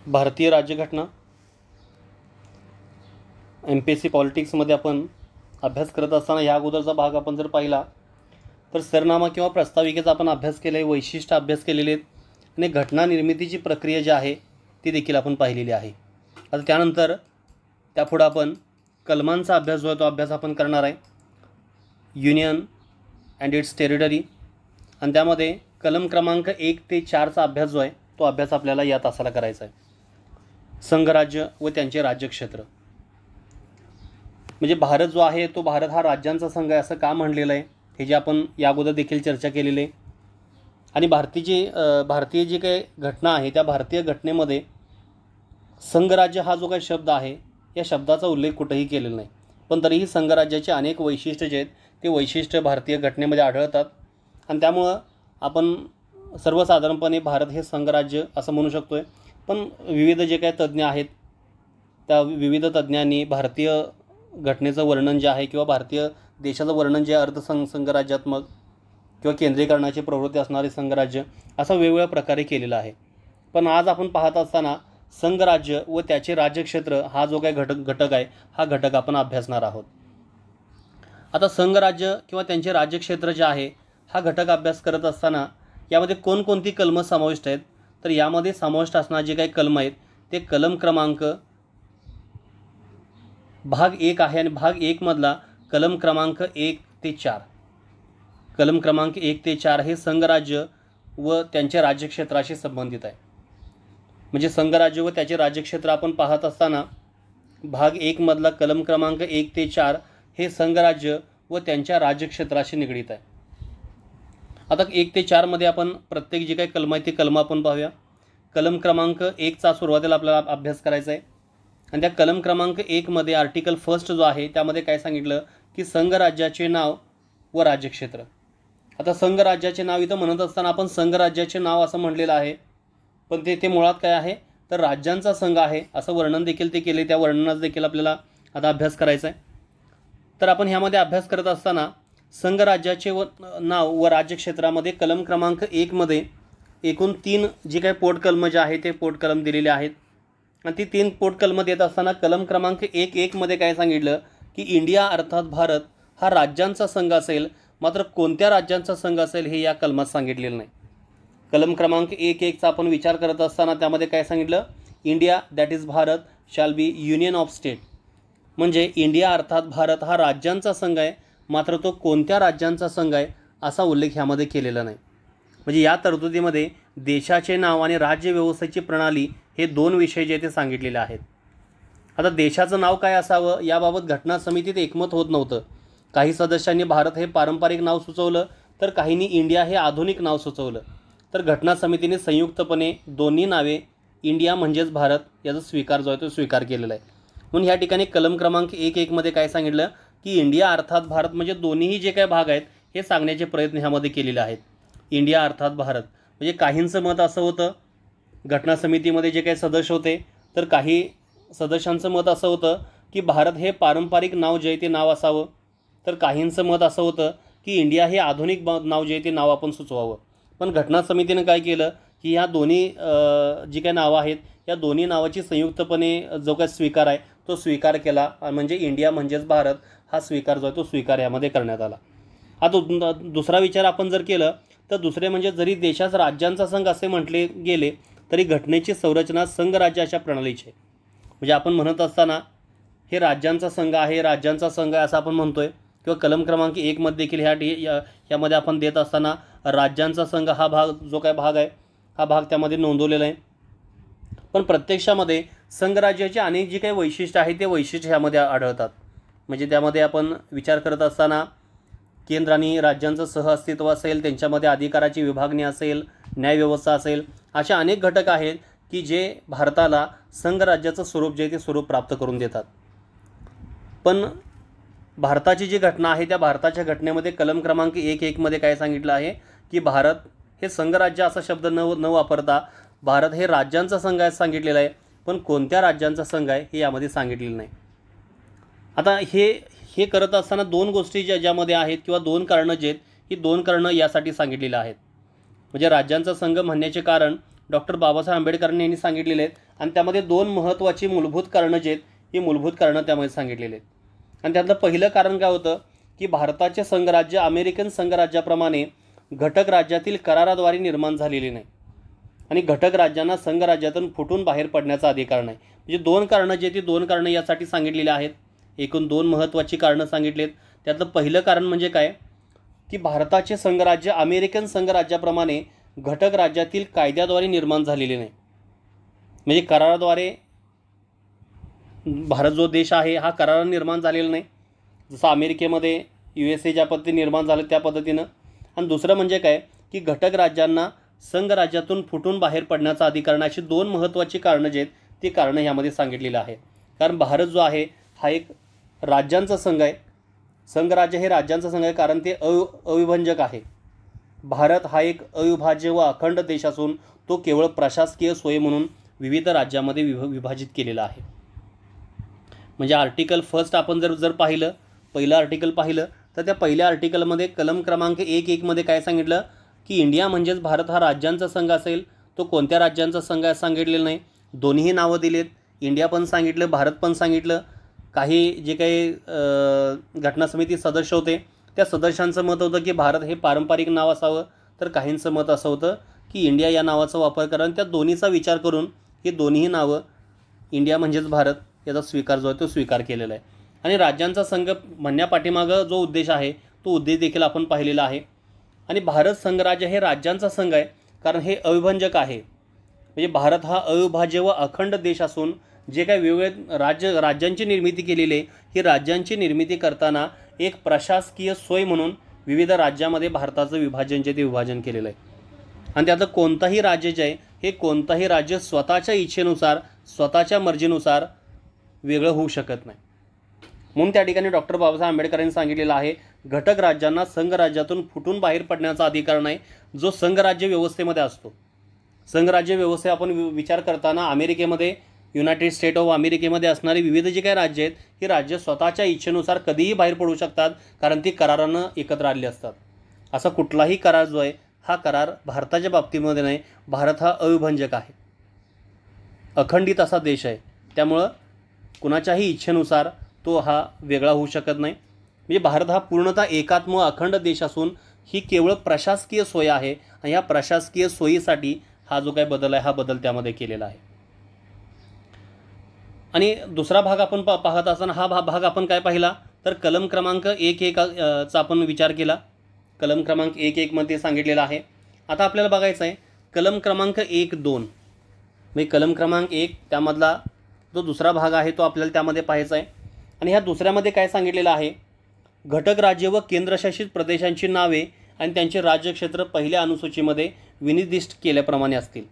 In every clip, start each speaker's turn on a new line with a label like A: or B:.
A: भारतीय राज्यघटना MPSC पॉलिटिक्समध्ये आपण अभ्यास करत असताना या अगोदरचा भाग आपण जर पाहिला तर सरनामा किंवा प्रस्ताविकेचा आपण अभ्यास केला आहे, वैशिष्ट्य अभ्यास केलेले आहेत आणि घटना निर्मितीची प्रक्रिया जी आहे ती देखील आपण पाहिलेली आहे। आता त्यानंतर त्यापुढे आपण कलमांचा अभ्यास जो आहे तो अभ्यास आपण करणार आहे, युनियन अँड इट्स टेरिटरी, आणि त्यामध्ये कलम क्रमांक 1 ते 4 चा अभ्यास जो आहे तो अभ्यास आपल्याला या तासाला करायचा आहे। संघराज्य व त्यांचे राज्यक्षेत्र, म्हणजे भारत जो आहे तो भारत हा राज्यांचा संघ आहे असं का म्हणलेलं आहे हे जे आपण या अगोदर देखील चर्चा केलेली आहे। आणि भारतीय जी काही घटना आहे त्या भारतीय घटनेमध्ये संघराज्य हा जो काही शब्द आहे या शब्दाचा उल्लेख कुठेही केलेला नाही, पण तरीही संघराज्याचे अनेक वैशिष्ट्य जे आहेत ते वैशिष्ट्य भारतीय घटनेमध्ये आढळतात आणि त्यामुळं आपण सर्वसाधारणपणे भारत हे संघराज्य असं म्हणू शकतोय। पण विविध जे काही तज्ज्ञ आहेत त्या विविध तज्ज्ञांनी भारतीय घटनेचं वर्णन जे आहे किंवा भारतीय देशाचं वर्णन जे संघराज्यात्मक किंवा केंद्रीकरणाची प्रवृत्ती असणारे संघराज्य असं वेगवेगळ्या प्रकारे केलेलं आहे। पण आज आपण पाहत असताना संघराज्य व त्याचे राज्यक्षेत्र हा जो काही घटक आहे हा घटक आपण अभ्यासणार आहोत। आता संघराज्य किंवा त्यांचे राज्यक्षेत्र जे आहे हा घटक अभ्यास करत असताना यामध्ये कोणकोणती कलमं समाविष्ट आहेत, तर यामध्ये समाविष्ट असणारे जे काही कलम आहेत ते कलम क्रमांक भाग 1 आहे आणि भाग 1 मधला कलम क्रमांक 1 ते 4, कलम क्रमांक 1 ते 4 हे संघराज्य व त्यांच्या राज्यक्षेत्राशी संबंधित आहे। म्हणजे संघराज्य व त्याचे राज्यक्षेत्र आपण पाहत असताना भाग 1 मधला कलम क्रमांक 1 ते 4 हे संघराज्य व त्यांच्या राज्यक्षेत्राशी निगडीत आहे। आता 1 ते 4 मध्ये आपण प्रत्येक जे काही कलम आहे ते कलम आपण पाहूया। कलम क्रमांक 1 चा सुरुवातीला आपल्याला अभ्यास करायचा आहे आणि त्या कलम क्रमांक 1 मध्ये आर्टिकल 1 जो आहे त्यामध्ये काय सांगितलं की संघराज्याचे नाव व राज्यक्षेत्र। आता संघराज्याचे नाव इथं म्हणत असताना आपण संघराज्याचे नाव असं म्हणलेलं आहे, पण ते मुळात काय आहे तर राज्यांचा संघ आहे असं वर्णन देखील ते केले, त्या वर्णनाचा देखील आपल्याला आता अभ्यास करायचा आहे। तर आपण ह्यामध्ये अभ्यास करत असताना संघराज्याचे नाव व राज्यक्षेत्रामध्ये कलम क्रमांक 1 मध्ये एकूण 3 जी काही पोटकलम जे आहे ते पोटकलम दिलेले आहेत आणि ती 3 पोटकलम देत असताना कलम क्रमांक 1 मध्ये काय सांगितलं की इंडिया अर्थात भारत हा राज्यांचा संघ असेल, मात्र कोणत्या राज्यांचा संघ असेल हे या कलमात सांगितलेलं नाही। कलम क्रमांक 1 चा आपण विचार करत असताना त्यामध्ये काय सांगितलं, India that is Bharat shall be union of state, म्हणजे इंडिया अर्थात भारत हा राज्यांचा संघ आहे, मात्र तो कोणत्या राज्यांचा संघ आहे असा उल्लेख ह्यामध्ये केलेला नाही। म्हणजे या तरतुदीमध्ये देशाचे नाव आणि राज्यव्यवस्थेची प्रणाली हे 2 विषय जे ते सांगितलेले आहेत। आता देशाचं नाव काय असावं याबाबत घटना समितीत एकमत होत नव्हतं। काही सदस्यांनी भारत हे पारंपरिक नाव सुचवलं तर काहींनी इंडिया हे आधुनिक नाव सुचवलं। तर घटना समितीने संयुक्तपणे दोन्ही नावे इंडिया म्हणजेच भारत याचा स्वीकार जो आहे तो स्वीकार केलेला आहे। म्हणून ह्या ठिकाणी कलम क्रमांक 1 मध्ये काय सांगितलं की इंडिया अर्थात भारत म्हणजे दोन्हीही जे काही भाग आहेत हे सांगण्याचे प्रयत्न ह्यामध्ये केलेले आहेत। इंडिया अर्थात भारत म्हणजे काहींचं मत असं होतं घटना समितीमध्ये जे काही सदस्य होते, तर काही सदस्यांचं मत असं होतं की भारत हे पारंपरिक नाव जे आहे ते नाव असावं, तर काहींचं मत असं होतं की इंडिया हे आधुनिक नाव जे आहे ते नाव आपण सुचवावं। पण घटना समितीने काय केलं की ह्या दोन्ही जी काही नावं आहेत या दोन्ही नावाची संयुक्तपणे जो काही स्वीकार आहे तो स्वीकार केला, म्हणजे इंडिया म्हणजेच भारत हा स्वीकार जो आहे तो स्वीकार यामध्ये करण्यात आला। आता दुसरा विचार आपण जर केलं तर दुसरे म्हणजे जरी देशास राज्यांचा संघ असे म्हटले गेले तरी घटनेची संरचना संघराज्याच्या प्रणालीची आहे। म्हणजे आपण म्हणत असताना हे राज्यांचा संघ आहे, राज्यांचा संघ आहे असं आपण म्हणतोय, किंवा कलम क्रमांक 1 मध्ये देखील ह्यामध्ये आपण देत असताना राज्यांचा संघ हा भाग जो काय भाग आहे हा भाग त्यामध्ये नोंदवलेला आहे। पण प्रत्यक्षामध्ये संघराज्याचे अनेक जी काही वैशिष्ट्य आहे ते वैशिष्ट्य ह्यामध्ये आढळतात। म्हणजे त्यामध्ये आपण विचार करत असताना केंद्र आणि राज्यांचं सहअस्तित्व असेल, त्यांच्यामध्ये अधिकाराची विभागणी असेल, न्यायव्यवस्था असेल, अशा अनेक घटक आहेत की जे भारताला संघराज्याचं स्वरूप जे ते स्वरूप प्राप्त करून देतात। पण भारताची जी घटना आहे त्या भारताच्या घटनेमध्ये कलम क्रमांक 1 मध्ये काय सांगितलं आहे की भारत हे संघराज्य असा शब्द न वापरता भारत हे राज्यांचा संघ आहे सांगितलेलं आहे, पण कोणत्या राज्यांचा संघ आहे हे यामध्ये सांगितलेलं नाही। आता हे करत असताना 2 गोष्टी ज्यामध्ये आहेत किंवा 2 कारणं जे आहेत ही 2 कारणं यासाठी सांगितलेली आहेत। म्हणजे राज्यांचा संघ म्हणण्याचे कारण डॉक्टर बाबासाहेब आंबेडकरांनी यांनी सांगितलेले आहेत आणि त्यामध्ये दोन महत्त्वाची मूलभूत कारणं जी आहेत ही मूलभूत कारणं त्यामध्ये सांगितलेली आहेत। आणि त्यातलं पहिलं कारण काय होतं की भारताचे संघराज्य अमेरिकन संघराज्याप्रमाणे घटक राज्यातील कराराद्वारे निर्माण झालेले नाही आणि घटक राज्यांना संघराज्यातून फुटून बाहेर पडण्याचा अधिकार नाही। म्हणजे दोन कारणं जे ती दोन कारणं यासाठी सांगितलेली आहेत, एकूण दोन महत्त्वाची कारणं सांगितलीत। त्यातलं पहिलं कारण म्हणजे काय की भारताचे संघराज्य अमेरिकन संघराज्याप्रमाणे घटक राज्यातील कायद्याद्वारे निर्माण झालेले नाही, म्हणजे कराराद्वारे भारत जो देश आहे हा कराराने निर्माण झालेला नाही, जसं अमेरिकेमध्ये USA ज्या पद्धतीने निर्माण झालं त्या पद्धतीनं। आणि दुसरं म्हणजे काय की घटक राज्यांना संघराज्यातून फुटून बाहेर पडण्याचा अधिकार नाही। अशी दोन महत्त्वाची कारणं जे आहेत ती कारणं ह्यामध्ये सांगितलेलं आहे। कारण भारत जो आहे हा एक राज्यांचा संघ आहे, संघराज्य हे राज्यांचा संघ आहे कारण ते अविभंजक आहे। भारत हा एक अविभाज्य व अखंड देश असून तो केवळ प्रशासकीय सोय म्हणून विविध राज्यामध्ये विभाजित केलेला आहे। म्हणजे आर्टिकल फर्स्ट आपण जर पाहिलं, पहिलं आर्टिकल पाहिलं तर त्या पहिल्या आर्टिकलमध्ये कलम क्रमांक 1.1 मध्ये काय सांगितलं की इंडिया म्हणजेच भारत हा राज्यांचा संघ असेल। तो कोणत्या राज्यांचा संघ आहे सांगितलेलं नाही, दोन्हीही नावं दिलेत, इंडिया पण सांगितलं भारत पण सांगितलं। काही जे काही घटना समिती सदस्य होते त्या सदस्यांचं मत होतं की भारत हे पारंपरिक नाव असावं, तर काहींचं मत असं होतं की इंडिया या नावाचा वापर करा। आणि त्या दोन्हीचा विचार करून ही दोन्ही नावं इंडिया म्हणजेच भारत याचा स्वीकार जो आहे तो स्वीकार केलेला आहे। आणि राज्यांचा संघ म्हणण्यापाठीमागं जो उद्देश आहे तो उद्देश देखील आपण पाहिलेला आहे। आणि भारत संघराज्य हे राज्यांचा संघ आहे कारण हे अविभंजक आहे, म्हणजे भारत हा अविभाज्य व अखंड देश असून जे काही वेगवेगळे राज्यांची निर्मिती केलेली आहे ही राज्यांची निर्मिती करताना एक प्रशासकीय सोय म्हणून विविध राज्यामध्ये भारताचं विभाजन जे ते विभाजन केलेलं आहे। आणि त्यातलं कोणताही राज्य जे आहे हे कोणताही राज्य स्वतःच्या इच्छेनुसार स्वतःच्या मर्जीनुसार वेगळं होऊ शकत नाही। म्हणून त्या ठिकाणी डॉक्टर बाबासाहेब आंबेडकरांनी सांगितलेलं आहे घटक राज्यांना संघराज्यातून फुटून बाहेर पडण्याचा अधिकार नाही जो संघराज्य व्यवस्थेमध्ये असतो। संघराज्य व्यवस्थे आपण विचार करताना अमेरिकेमध्ये युनायटेड स्टेट ऑफ अमेरिकेमध्ये असणारी विविध जी काही राज्य आहेत ही राज्य स्वतःच्या इच्छेनुसार कधीही बाहेर पडू शकतात कारण ती करारानं एकत्र आलेली असतात। असा कुठलाही करार जो आहे हा करार भारताच्या बाबतीमध्ये नाही, भारत हा अविभंजक आहे, अखंडित असा देश आहे, त्यामुळं कुणाच्याही इच्छेनुसार तो हा वेगळा होऊ शकत नाही। म्हणजे भारत हा पूर्णतः एकात्म अखंड देश असून ही केवळ प्रशासकीय सोय आहे आणि या प्रशासकीय सोयीसाठी हा जो काही बदल आहे हा बदल त्यामध्ये केलेला आहे। आणि दुसरा भाग आपण पाहत असताना हा भाग आपण काय पाहिला तर कलम क्रमांक 1.1 चा आपण विचार केला। कलम क्रमांक 1.1 मध्ये सांगितलेला आहे। आता आपल्याला बघायचं आहे कलम क्रमांक 1.2 म्हणजे कलम क्रमांक 1 त्यामधला जो दुसरा भाग आहे तो आपल्याला त्यामध्ये पाहायचा आहे। आणि ह्या दुसऱ्यामध्ये काय सांगितलेलं आहे घटक राज्य व केंद्रशासित प्रदेशांची नावे आणि त्यांचे राज्यक्षेत्र पहिल्या अनुसूचीमध्ये विनिर्दिष्ट केल्याप्रमाणे असतील।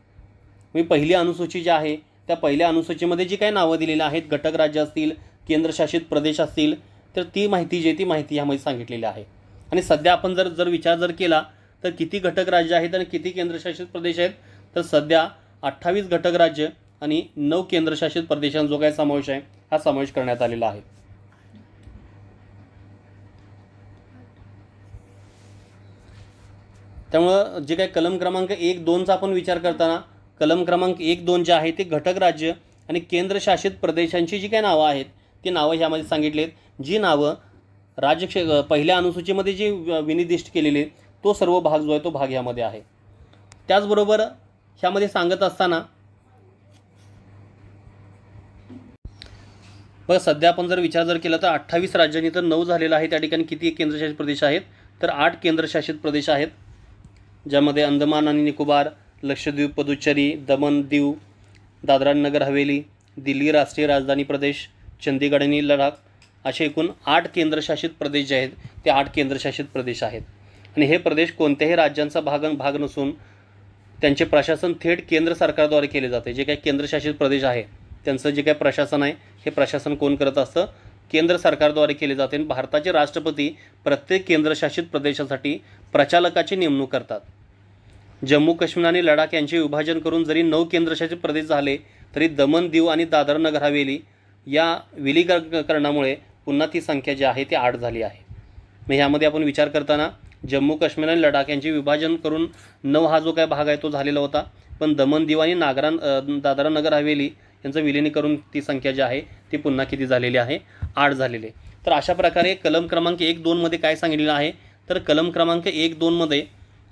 A: म्हणजे पहिली अनुसूची जी आहे त्या पहिल्या अनुसूचीमध्ये जी काही नावं दिलेली आहेत घटक राज्य असतील केंद्रशासित प्रदेश असतील तर ती माहिती जी ती माहिती ह्यामध्ये सांगितलेली आहे। आणि सध्या आपण जर विचार केला तर किती घटक राज्य आहेत आणि किती केंद्रशासित प्रदेश आहेत तर सध्या 28 घटक राज्य आणि 9 केंद्रशासित प्रदेशांचा जो काही समावेश आहे हा समावेश करण्यात आलेला आहे। त्यामुळं जे काही कलम क्रमांक 1.2चा आपण विचार करताना कलम क्रमांक 1.2 जे आहे ते घटक राज्य आणि केंद्रशासित प्रदेशांची जी काही नावं आहेत ती नावं ह्यामध्ये सांगितलेत। जी नावं पहिल्या अनुसूचीमध्ये जी विनिर्दिष्ट केलेली तो सर्व भाग जो आहे तो भाग ह्यामध्ये आहे। त्याचबरोबर ह्यामध्ये सांगत असताना बघा सध्या आपण जर विचार केला तर 28 राज्यांनी तर 9 झालेला आहे, त्या ठिकाणी किती केंद्रशासित प्रदेश आहेत तर 8 केंद्रशासित प्रदेश आहेत ज्यामध्ये अंदमान आणि निकोबार, लक्षद्वीप, पुदुच्चेरी, दमण दीव, दादरा नगर हवेली, दिल्ली राष्ट्रीय राजधानी प्रदेश, चंदीगड आणि लडाख असे एकूण 8 केंद्रशासित प्रदेश जे आहेत ते 8 केंद्रशासित प्रदेश आहेत। आणि हे प्रदेश कोणत्याही राज्यांचा भाग नसून त्यांचे प्रशासन थेट केंद्र सरकारद्वारे केले जाते। जे काही केंद्रशासित प्रदेश आहे त्यांचं जे काही प्रशासन आहे हे प्रशासन कोण करत असतं केंद्र सरकारद्वारे केले जाते। आणि भारताचे राष्ट्रपती प्रत्येक केंद्रशासित प्रदेशासाठी प्रचालकाची नेमणूक करतात। जम्मू काश्मीर आणि लडाख यांचे विभाजन करून जरी 9 केंद्रशासित प्रदेश झाले तरी दमण दीव आणि दादरा नगर हवेली या विलीनीकरणामुळे पुन्हा ती संख्या जी आहे ती 8 झाली आहे। मग ह्यामध्ये आपण विचार करताना जम्मू काश्मीर आणि लडाख यांचे विभाजन करून 9 हा जो काय भाग आहे तो झालेला होता। पण दमन दीव आणि दादरा नगर हवेली यांचं विलिनीकरण ती संख्या जी आहे ती पुन्हा किती झालेली आहे, 8 झालेली आहे. तर अशा प्रकारे कलम क्रमांक 1-2 मध्ये काय सांगितलेलं आहे, तर कलम क्रमांक 1-2 मध्ये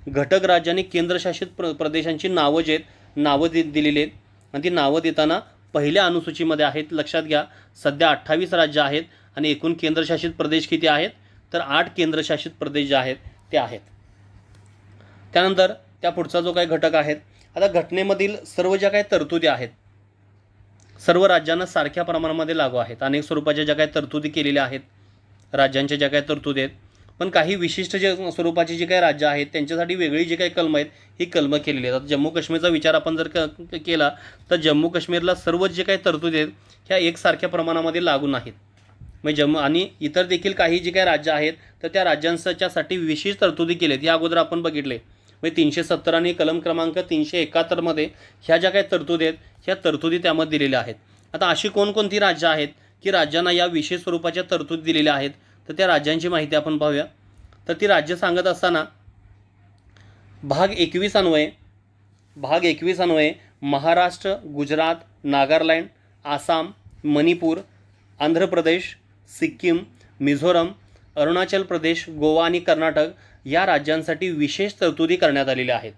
A: घटक राज्यांनी केंद्रशासित प्रदेशांची नावं जे नावं दिलेली आहेत आणि ती नावं देताना पहिल्या अनुसूचीमध्ये आहेत. लक्षात घ्या, सध्या 28 राज्य आहेत आणि एकूण केंद्रशासित प्रदेश किती आहेत, तर 8 केंद्रशासित प्रदेश जे आहेत ते आहेत. त्यानंतर त्या पुढचा जो काही घटक आहेत, आता घटनेमधील सर्व ज्या काही तरतुदी आहेत सर्व राज्यांना सारख्या प्रमाणामध्ये लागू आहेत. अनेक स्वरूपाच्या ज्या काही तरतुदी केलेल्या आहेत राज्यांच्या ज्या काही तरतुदी आहेत, पण काही विशिष्ट जे स्वरूपाची जी काही राज्य आहेत त्यांच्यासाठी वेगळी जी काही कलमं आहेत ही कलमं केलेली आहेत. आता जम्मू काश्मीरचा विचार आपण जर केला तर जम्मू काश्मीरला सर्व जे काही तरतुदी आहेत ह्या एकसारख्या प्रमाणामध्ये लागू नाहीत. म्हणजे जम्मू आणि इतर देखील काही जी काही राज्य आहेत तर त्या राज्यांच्यासाठी विशेष तरतुदी केलेत. या अगोदर आपण बघितले म्हणजे 370 आणि कलम क्रमांक 371 मध्ये ह्या ज्या काही तरतुदी आहेत ह्या तरतुदी त्यामध्ये दिलेल्या आहेत. आता अशी कोणकोणती राज्य आहेत की राज्यांना या विशेष स्वरूपाच्या तरतुदी दिलेल्या आहेत, तर त्या राज्यांची माहिती आपण पाहूया. तर ती राज्य सांगत असताना भाग 21 अन्वये महाराष्ट्र, गुजरात, नागालँड, आसाम, मणिपूर, आंध्र प्रदेश, सिक्कीम, मिझोरम, अरुणाचल प्रदेश, गोवा आणि कर्नाटक या राज्यांसाठी विशेष तरतुदी करण्यात आलेल्या आहेत.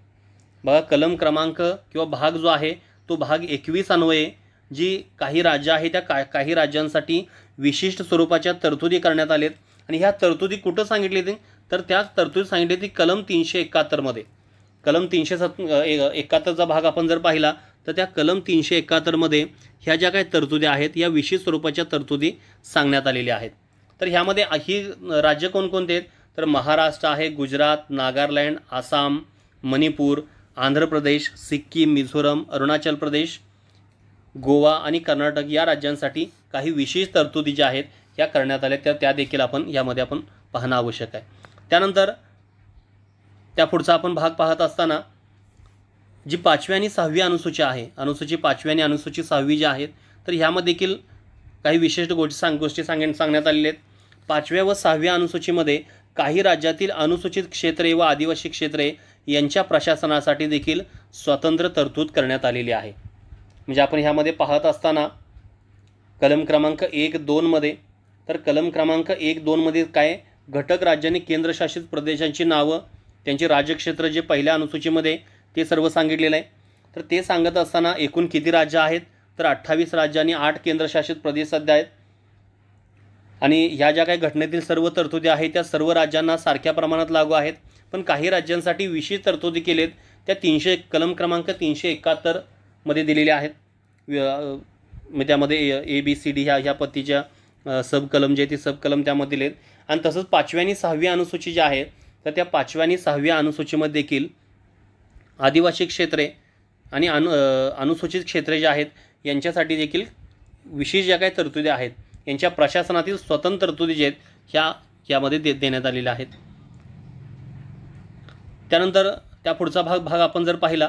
A: बघा, कलम क्रमांक किंवा भाग जो आहे तो भाग 21 अन्वये जी काही राज्य आहे त्या काही राज्यांसाठी विशिष्ट स्वरूपाच्या तरतुदी करण्यात आलेत. आणि ह्या तरतुदी कुठं सांगितली ती, तर त्याच तरतुदी सांगितली ती कलम 371 मध्ये. कलम 371चा भाग आपण जर पाहिला तर त्या कलम 371 मध्ये ह्या ज्या काही तरतुदी आहेत या विशेष स्वरूपाच्या तरतुदी सांगण्यात आलेल्या आहेत. तर ह्यामध्ये ही राज्य कोणकोणते आहेत, तर महाराष्ट्र आहे, गुजरात, नागालँड, आसाम, मणिपूर, आंध्र प्रदेश, सिक्कीम, मिझोरम, अरुणाचल प्रदेश, गोवा आणि कर्नाटक या राज्यांसाठी काही विशेष तरतुदी ज्या आहेत ह्या करण्यात आल्या त्या देखील आपण यामध्ये आपण पाहणं आवश्यक आहे. त्यानंतर त्या पुढचा आपण भाग पाहत असताना जी 5वी आणि 6वी अनुसूची आहे, अनुसूची 5वी आणि अनुसूची 6वी जी आहेत, तर ह्यामध्ये देखील काही विशिष्ट गोष्टी सांगण्यात आलेल्या आहेत. 5व्या व 6व्या अनुसूचीमध्ये काही राज्यातील अनुसूचित क्षेत्रे व आदिवासी क्षेत्रे यांच्या प्रशासनासाठी देखील स्वतंत्र तरतूद करण्यात आलेली आहे. म्हणजे आपण ह्यामध्ये पाहत असताना कलम क्रमांक 1-2 मध्ये, तर कलम क्रमांक 1-2 मध्ये काय, घटक राज्यांनी केंद्रशासित प्रदेशांची नावं त्यांचे राज्यक्षेत्र जे पहिल्या अनुसूचीमध्ये ते सर्व सांगितलेलं आहे. तर ते सांगत असताना एकूण किती राज्य आहेत, तर 28 राज्य आणि 8 केंद्रशासित प्रदेश सध्या आहेत. आणि ह्या ज्या काही घटनेतील सर्व तरतुदी आहेत त्या सर्व राज्यांना सारख्या प्रमाणात लागू आहेत, पण काही राज्यांसाठी विशेष तरतुदी केलेत त्या कलम क्रमांक 371 मध्ये दिलेल्या आहेत. त्यामध्ये ABCD ह्या पद्धतीच्या सब कलम जे ते सब कलम त्यामध्ये दिलेत. आणि तसंच 5वी आणि 6वी अनुसूची जी आहे तर त्या 5व्या आणि 6व्या अनुसूचीमध्ये देखील आदिवासी क्षेत्रे आणि अनुसूचित क्षेत्रे जे आहेत यांच्यासाठी देखील विशेष ज्या काही तरतुदी आहेत यांच्या प्रशासनातील स्वतंत्र तरतुदी जे आहेत यामध्ये देण्यात आलेल्या आहेत. त्यानंतर त्या पुढचा भाग आपण जर पाहिला,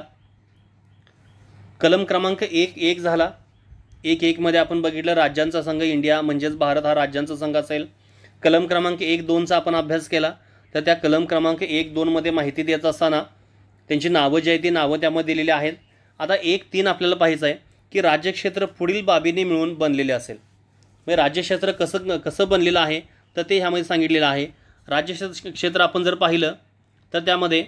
A: कलम क्रमांक 1-1 झाला. 1-1 मध्ये आपण बघितलं राज्यांचा संघ इंडिया म्हणजेच भारत हा राज्यांचा संघ असेल. कलम क्रमांक 1-2चा आपण अभ्यास केला तर त्या कलम क्रमांक 1-2 मध्ये माहिती देत असताना त्यांची नावं जी आहेत ती नावं त्यामध्ये दिलेली आहेत. आता 1-3 आपल्याला पाहायचं आहे की राज्यक्षेत्र पुढील बाबींनी मिळून बनलेले असेल. म्हणजे राज्यक्षेत्र कसं बनलेलं आहे तर ते ह्यामध्ये सांगितलेलं आहे. राज्यक्षेत्र आपण जर पाहिलं तर त्यामध्ये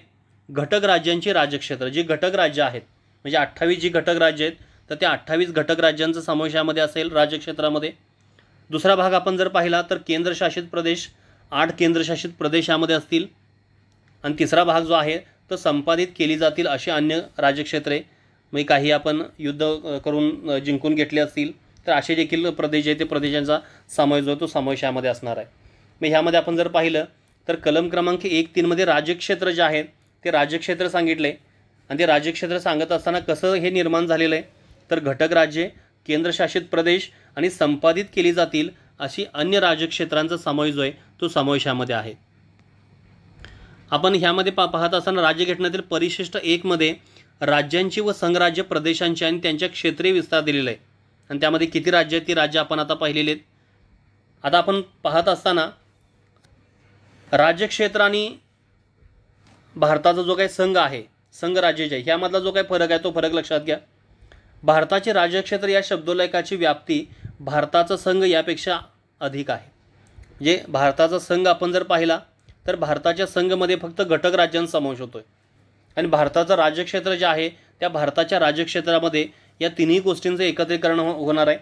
A: घटक राज्यांची राज्यक्षेत्र जी घटक राज्य आहेत म्हणजे 28 जी घटक राज्य आहेत तर त्या 28 घटक राज्यांचा समावेश यामध्ये असेल राज्यक्षेत्रामध्ये. दुसरा भाग आपण जर पाहिला तर केंद्रशासित प्रदेश 8 केंद्रशासित प्रदेश यामध्ये असतील. आणि तिसरा भाग जो आहे तो संपादित केली जातील अशी अन्य राज्यक्षेत्रे म्हणजे काही आपण युद्ध करून जिंकून घेतले असतील तर असे देखील प्रदेश जे ते प्रदेशांचा समावेश जो तो समावेश यामध्ये असणार आहे. मग ह्यामध्ये आपण जर पाहिलं तर कलम क्रमांक 1-3 मध्ये राज्यक्षेत्र जे आहेत ते राज्यक्षेत्र सांगितले. आणि ते राज्यक्षेत्र सांगत असताना कसं हे निर्माण झालेलं आहे तर घटक राज्ये, केंद्रशासित प्रदेश आणि संपादित केली जातील अशी अन्य राज्यक्षेत्रांचा समावेश जो आहे तो समावेश यामध्ये आहे. आपण ह्यामध्ये पाहत असताना राज्यघटनेतील परिशिष्ट 1 मध्ये राज्यांची व संघराज्य प्रदेशांची आणि त्यांच्या क्षेत्रीय विस्तार दिलेला आहे. आणि त्यामध्ये किती राज्य आहेत ती राज्य आपण आता पाहिलेली आहेत. आता आपण पाहत असताना राज्यक्षेत्र आणि भारताचा जो काही संघ आहे संघराज्य जे ह्यामधला जो काही फरक आहे तो फरक लक्षात घ्या. भारताचे राज्यक्षेत्र या शब्दोल्लेखाची व्याप्ती भारताचा संघ यापेक्षा अधिक आहे. म्हणजे भारताचा संघ आपण जर पाहिला तर भारताच्या संघमध्ये फक्त घटक राज्यांचा समावेश होतोय आणि भारताचं राज्यक्षेत्र जे आहे त्या भारताच्या राज्यक्षेत्रामध्ये या तिन्ही गोष्टींचं एकत्रीकरण होणार आहे.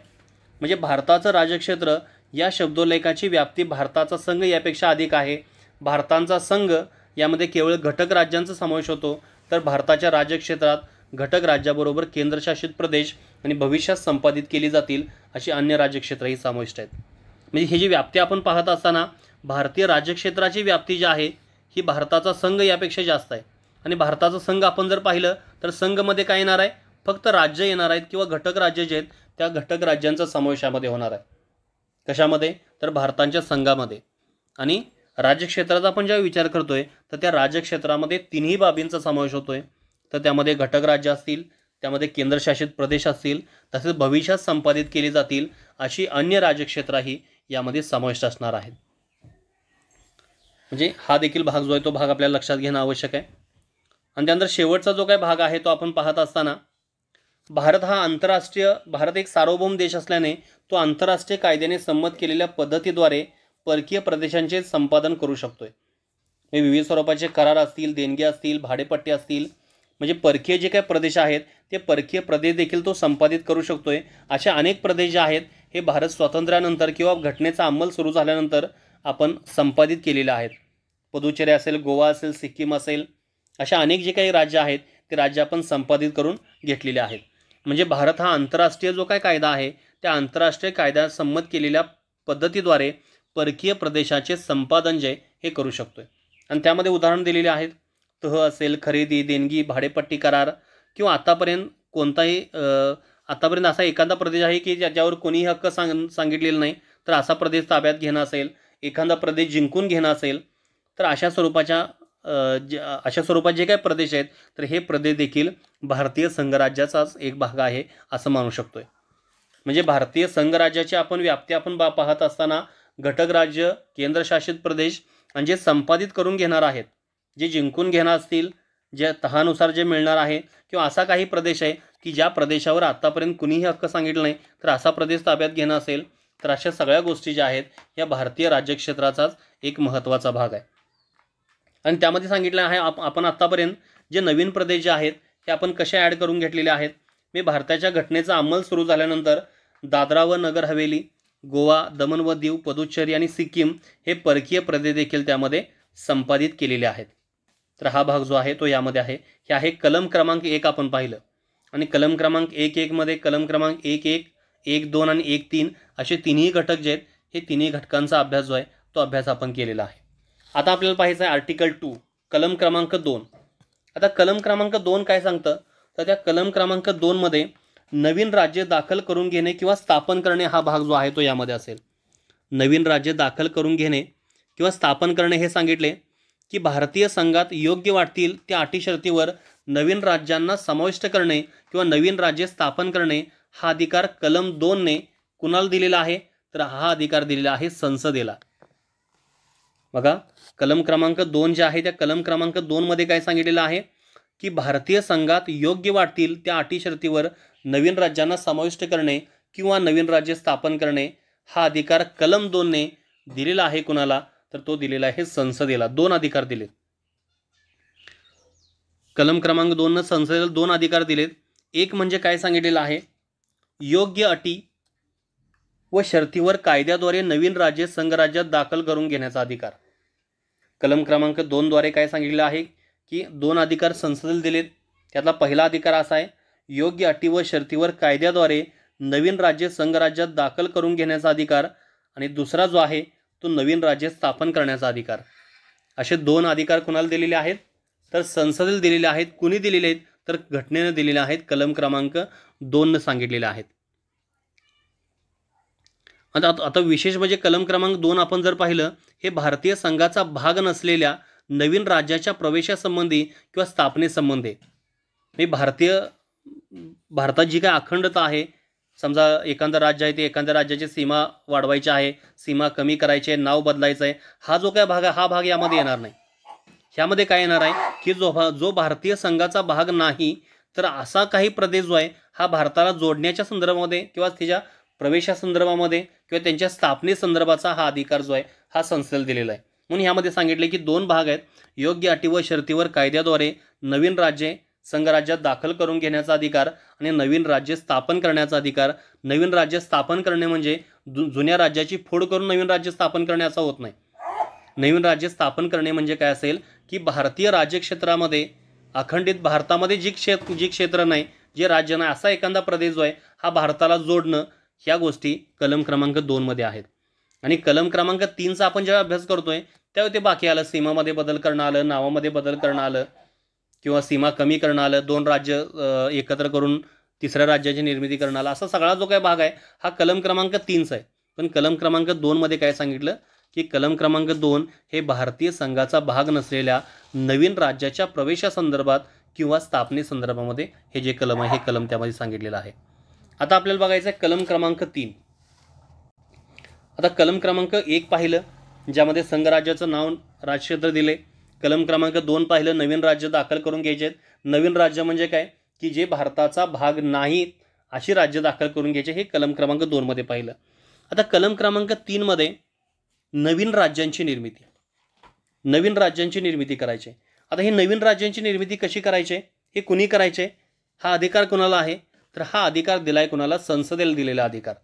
A: म्हणजे भारताचं राज्यक्षेत्र या शब्दोल्लेखाची व्याप्ती भारताचा संघ यापेक्षा अधिक आहे. भारताचा संघ यामध्ये केवळ घटक राज्यांचा समावेश होतो, तर भारताच्या राज्यक्षेत्रात घटक राज्याबरोबर केंद्रशासित प्रदेश आणि भविष्यात संपादित केली जातील अशी अन्य राज्यक्षेत्रही समाविष्ट आहेत. म्हणजे ही जी व्याप्ती आपण पाहत असताना भारतीय राज्यक्षेत्राची व्याप्ती जी आहे ही भारताचा संघ यापेक्षा जास्त आहे. आणि भारताचा संघ आपण जर पाहिलं तर संघमध्ये काय येणार आहे, फक्त राज्य येणार आहेत किंवा घटक राज्य जे आहेत त्या घटक राज्यांचा समावेश यामध्ये होणार आहे. कशामध्ये, तर भारताच्या संघामध्ये. आणि राज्यक्षेत्राचा आपण जेव्हा विचार करतोय तर त्या राज्यक्षेत्रामध्ये तिन्ही बाबींचा समावेश होतोय. तर त्यामध्ये घटक राज्य असतील, त्यामध्ये केंद्रशासित प्रदेश असतील, तसेच भविष्यात संपादित केली जातील अशी अन्य राज्यक्षेत्रही यामध्ये समाविष्ट असणार आहेत. म्हणजे हा देखील भाग जो आहे तो भाग आपल्याला लक्षात घेणं आवश्यक आहे. आणि त्यानंतर शेवटचा जो काही भाग आहे तो आपण पाहत असताना भारत एक सार्वभौम देश असल्याने तो आंतरराष्ट्रीय कायद्याने संमत केलेल्या पद्धतीद्वारे परकीय प्रदेशांचे संपादन करू शकतोय. विविध स्वरूपाचे करार असतील, देणगी असतील, भाडेपट्टे असतील, म्हणजे परकीय जे काही प्रदेश आहेत ते परकीय प्रदेश देखील तो संपादित करू शकतोय. अशा अनेक प्रदेश जे आहेत हे भारत स्वातंत्र्यानंतर किंवा घटनेचा अंमल सुरू झाल्यानंतर आपण संपादित केलेले आहेत. पुदुचेरी असेल, गोवा असेल, सिक्कीम असेल, अशा अनेक जे काही राज्य आहेत ते राज्य आपण संपादित करून घेतलेले आहेत. म्हणजे भारत हा आंतरराष्ट्रीय जो काही कायदा आहे त्या आंतरराष्ट्रीय कायद्यात संमत केलेल्या पद्धतीद्वारे परकीय प्रदेशाचे संपादन जे हे करू शकतोय. आणि त्यामध्ये उदाहरण दिलेले आहेत. तह असेल, खरेदी, देणगी, भाडेपट्टी करार किंवा आतापर्यंत असा एखादा प्रदेश आहे की ज्याच्यावर कोणीही हक्क सांगितलेला नाही तर असा प्रदेश ताब्यात घेणं असेल, एखादा प्रदेश जिंकून घेणं असेल, तर अशा स्वरूपात जे काही प्रदेश आहेत तर हे प्रदेश देखील भारतीय संघराज्याचाच एक भाग आहे असं मानू शकतोय. म्हणजे भारतीय संघराज्याची आपण व्याप्ती पाहत असताना घटक राज्य, केंद्रशासित प्रदेश आणि जे संपादित करून घेणार आहेत, जे जिंकून घेणार असतील, जे तहानुसार जे मिळणार आहे, किंवा असा काही प्रदेश आहे की ज्या प्रदेशावर आतापर्यंत कुणीही हक्क सांगितलं नाही तर असा प्रदेश ताब्यात घेणं असेल, तर अशा सगळ्या गोष्टी ज्या आहेत या भारतीय राज्यक्षेत्राचाच एक महत्त्वाचा भाग आहे. आणि त्यामध्ये सांगितलं आहे आपण आत्तापर्यंत जे नवीन प्रदेश जे आहेत हे आपण कसे ॲड करून घेतलेले आहेत. मी भारताच्या घटनेचा अंमल सुरू झाल्यानंतर दादरा व नगर हवेली, गोवा, दमण व दीव, पुदुच्चेरी आणि सिक्कीम हे परकीय प्रदेश देखील त्यामध्ये संपादित केलेले आहेत. तर हा भाग जो आहे तो यामध्ये आहे. हे आहे कलम क्रमांक 1 आपण पाहिलं. आणि कलम क्रमांक 1.1 मध्ये कलम क्रमांक 1.1, 1.2 आणि 1.3 असे तिन्ही घटक जे आहेत हे तिन्ही घटकांचा अभ्यास जो आहे तो अभ्यास आपण केलेला आहे. आता आपल्याला पाहायचं आहे आर्टिकल 2 कलम क्रमांक 2. आता कलम क्रमांक 2 काय सांगतं, तर त्या कलम क्रमांक 2 मध्ये नवीन राज्य दाखल करून घेणे किंवा स्थापन करणे हा भाग जो आहे तो यामध्ये असेल. नवीन राज्य दाखल करून घेणे किंवा स्थापन करणे हे सांगितले की भारतीय संघात योग्य वाटतील त्या अटी शर्तीवर नवीन राज्यांना समाविष्ट करणे किंवा नवीन राज्य स्थापन करणे हा अधिकार कलम 2 ने कुणाला दिलेला आहे, तर हा अधिकार दिलेला आहे संसदेला. बघा कलम क्रमांक 2 जे आहे त्या कलम क्रमांक 2 मध्ये काय सांगितलेलं आहे की भारतीय संघात योग्य वाटतील त्या अटी शर्तीवर नवीन राज्यांना समाविष्ट करणे किंवा नवीन राज्य स्थापन करणे हा अधिकार कलम 2 ने दिलेला आहे कुणाला, तर तो दिलेला आहे संसदेला. 2 अधिकार दिलेत. कलम क्रमांक 2 ने संसदेला 2 अधिकार दिलेत. एक म्हणजे काय सांगितलेलं आहे, योग्य अटी व शर्तीवर कायद्याद्वारे नवीन राज्य संघराज्यात दाखल करून घेण्याचा अधिकार. कलम क्रमांक 2 द्वारे काय सांगितलेलं आहे की 2 अधिकार संसदेला दिलेत. त्यातला पहिला अधिकार असा आहे, योग्य अटी व शर्तीवर कायद्याद्वारे नवीन राज्य संघराज्यात दाखल करून घेण्याचा अधिकार, आणि दुसरा जो आहे तो नवीन राज्य स्थापन करण्याचा अधिकार. असे 2 अधिकार कुणाला दिलेले आहेत, तर संसदेला दिलेले आहेत. कुणी दिलेले आहेत, तर घटनेने दिलेले आहेत. कलम क्रमांक 2 ने सांगितलेले आहेत. आता विशेष म्हणजे कलम क्रमांक 2 आपण जर पाहिलं, हे भारतीय संघाचा भाग नसलेल्या नवीन राज्याच्या प्रवेशासंबंधी किंवा स्थापनेसंबंधी. हे भारतात जी काय अखंडता आहे, समजा एखादं राज्य आहे ते एखाद्या राज्याची सीमा वाढवायची आहे, सीमा कमी करायची आहे, नाव बदलायचं आहे, हा जो काय भाग आहे हा भाग यामध्ये येणार नाही. ह्यामध्ये काय येणार आहे की जो भारतीय संघाचा भाग नाही तर असा काही प्रदेश जो आहे हा भारताला जोडण्याच्या संदर्भामध्ये किंवा त्याच्या प्रवेशासंदर्भामध्ये किंवा त्यांच्या स्थापनेसंदर्भाचा हा अधिकार जो आहे हा संसदेला दिलेला आहे. म्हणून ह्यामध्ये सांगितले की 2 भाग आहेत. योग्य अटी व शर्तीवर कायद्याद्वारे नवीन राज्ये संघराज्यात दाखल करून घेण्याचा अधिकार आणि नवीन राज्य स्थापन करण्याचा अधिकार. नवीन राज्य स्थापन करणे म्हणजे जुन्या राज्याची फोड करून नवीन राज्य स्थापन करण्याचा होत नाही. नवीन राज्य स्थापन करणे म्हणजे काय असेल की भारतीय राज्यक्षेत्रामध्ये अखंडित भारतामध्ये जी क्षेत्र नाही, जे राज्य नाही असा एखादा प्रदेश जो आहे हा भारताला जोडणं, ह्या गोष्टी कलम क्रमांक 2 मध्ये आहेत. आणि कलम क्रमांक 3चा आपण जेव्हा अभ्यास करतोय त्यावेळी ते बाकी आलं. सीमामध्ये बदल करणं आलं, नावामध्ये बदल करणं आलं किंवा सीमा कमी करणं आलं, 2 राज्य एकत्र करून तिसऱ्या राज्याची निर्मिती करणं आलं, असा सगळा जो काय भाग आहे हा कलम क्रमांक 3चा आहे. पण कलम क्रमांक 2 मध्ये काय सांगितलं की कलम क्रमांक 2 हे भारतीय संघाचा भाग नसलेल्या नवीन राज्याच्या प्रवेशासंदर्भात किंवा स्थापनेसंदर्भामध्ये हे जे कलम आहे हे कलम त्यामध्ये सांगितलेलं आहे. आता आपल्याला बघायचं आहे कलम क्रमांक 3. आता कलम क्रमांक 1 पाहिलं ज्यामध्ये संघराज्याचं नाव राज्यक्षेत्र दिले. कलम क्रमांक 2 पाहिलं नवीन राज्य दाखल करून घ्यायचे. नवीन राज्य म्हणजे काय की जे भारताचा भाग नाही अशी राज्य दाखल करून घ्यायचे, हे कलम क्रमांक 2 मध्ये पाहिलं. आता कलम क्रमांक 3 मध्ये नवीन राज्यांची निर्मिती, नवीन राज्यांची निर्मिती करायची. आता ही नवीन राज्यांची निर्मिती कशी करायची, हे कुणी करायचे, हा अधिकार कोणाला आहे तर हा अधिकार दिलाय कोणाला, संसदेला दिलेला अधिकार.